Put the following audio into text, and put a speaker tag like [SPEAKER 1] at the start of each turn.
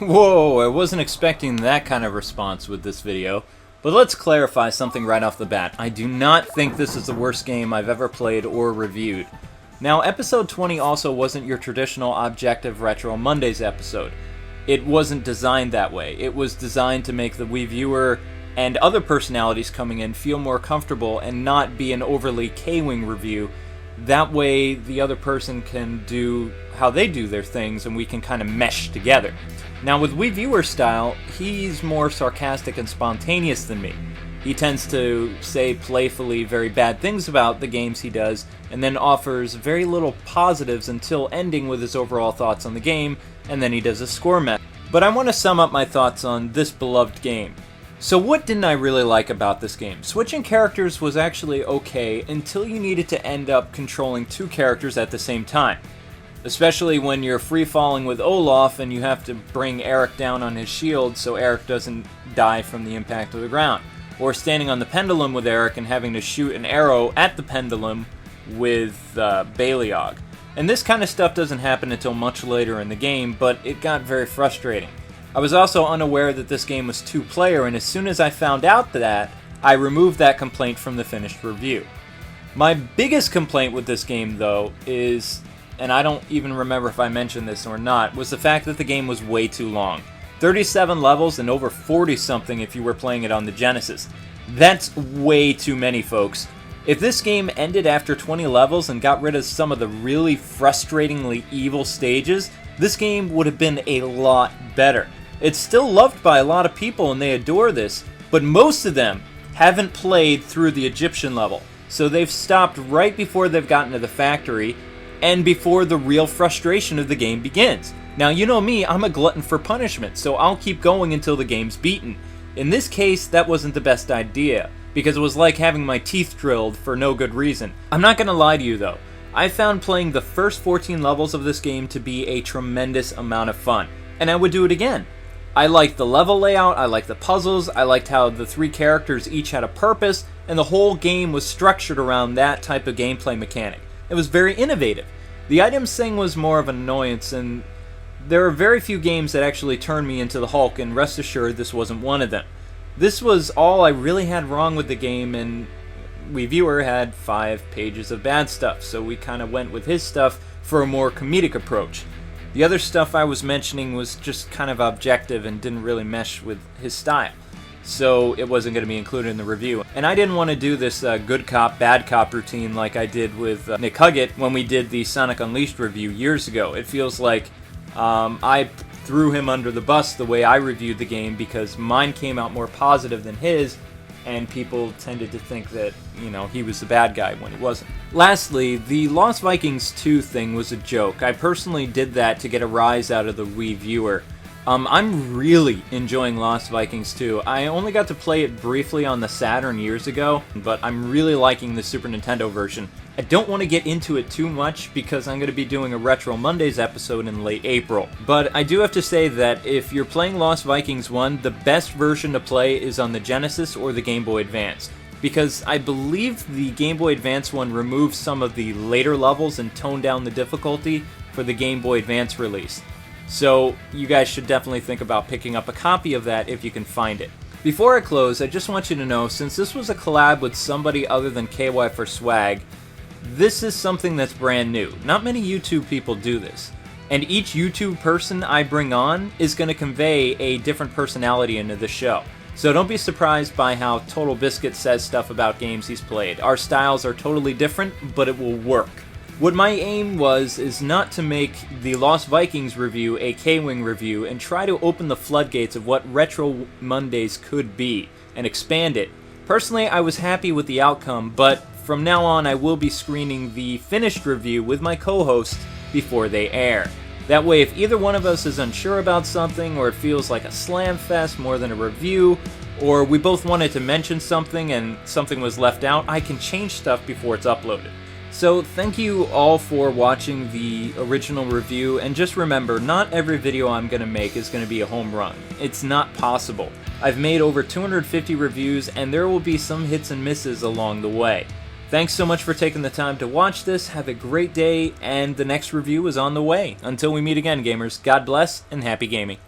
[SPEAKER 1] Whoa, I wasn't expecting that kind of response with this video. But let's clarify something right off the bat. I do not think this is the worst game I've ever played or reviewed. Now, episode 20 also wasn't your traditional Objective Retro Mondays episode. It wasn't designed that way. It was designed to make the Wii viewer and other personalities coming in feel more comfortable and not be an overly Kwing review. That way, the other person can do how they do their things and we can kind of mesh together. Now, with Wii viewer style, he's more sarcastic and spontaneous than me. He tends to say playfully very bad things about the games he does, and then offers very little positives until ending with his overall thoughts on the game, and then he does a score method. But I want to sum up my thoughts on this beloved game. So what didn't I really like about this game? Switching characters was actually okay until you needed to end up controlling two characters at the same time. Especially when you're free-falling with Olaf and you have to bring Eric down on his shield so Eric doesn't die from the impact of the ground. Or standing on the pendulum with Eric and having to shoot an arrow at the pendulum with Baliog. And this kind of stuff doesn't happen until much later in the game, but it got very frustrating. I was also unaware that this game was two-player, and as soon as I found out that, I removed that complaint from the finished review. My biggest complaint with this game, though, is, and I don't even remember if I mentioned this or not, was the fact that the game was way too long. 37 levels and over 40-something if you were playing it on the Genesis. That's way too many, folks. If this game ended after 20 levels and got rid of some of the really frustratingly evil stages, this game would have been a lot better. It's still loved by a lot of people and they adore this, but most of them haven't played through the Egyptian level, so they've stopped right before they've gotten to the factory and before the real frustration of the game begins. Now, you know me, I'm a glutton for punishment, so I'll keep going until the game's beaten. In this case, that wasn't the best idea, because it was like having my teeth drilled for no good reason. I'm not gonna lie to you though, I found playing the first 14 levels of this game to be a tremendous amount of fun, and I would do it again. I liked the level layout, I liked the puzzles, I liked how the three characters each had a purpose, and the whole game was structured around that type of gameplay mechanic. It was very innovative. The items thing was more of an annoyance, and there are very few games that actually turned me into the Hulk, and rest assured this wasn't one of them. This was all I really had wrong with the game, and Wii Viewer had 5 pages of bad stuff, so we kind of went with his stuff for a more comedic approach. The other stuff I was mentioning was just kind of objective and didn't really mesh with his style, so it wasn't going to be included in the review. And I didn't want to do this good cop, bad cop routine like I did with Nick Huggett when we did the Sonic Unleashed review years ago. It feels like I threw him under the bus the way I reviewed the game because mine came out more positive than his, and people tended to think that, you know, he was the bad guy when he wasn't. Lastly, the Lost Vikings 2 thing was a joke. I personally did that to get a rise out of the Wii viewer. I'm really enjoying Lost Vikings 2. I only got to play it briefly on the Saturn years ago, but I'm really liking the Super Nintendo version. I don't want to get into it too much because I'm going to be doing a Retro Mondays episode in late April. But I do have to say that if you're playing Lost Vikings 1, the best version to play is on the Genesis or the Game Boy Advance. Because I believe the Game Boy Advance one removed some of the later levels and toned down the difficulty for the Game Boy Advance release. So you guys should definitely think about picking up a copy of that if you can find it. Before I close, I just want you to know, since this was a collab with somebody other than KY for Swag, this is something that's brand new. Not many YouTube people do this. And each YouTube person I bring on is going to convey a different personality into the show. So don't be surprised by how Total Biscuit says stuff about games he's played. Our styles are totally different, but it will work. What my aim was is not to make the Lost Vikings review a Kwing review and try to open the floodgates of what Retro Mondays could be and expand it. Personally, I was happy with the outcome, but from now on I will be screening the finished review with my co-hosts before they air. That way, if either one of us is unsure about something, or it feels like a slam fest more than a review, or we both wanted to mention something and something was left out, I can change stuff before it's uploaded. So thank you all for watching the original review, and just remember, not every video I'm going to make is going to be a home run. It's not possible. I've made over 250 reviews, and there will be some hits and misses along the way. Thanks so much for taking the time to watch this, have a great day, and the next review is on the way. Until we meet again, gamers, God bless, and happy gaming.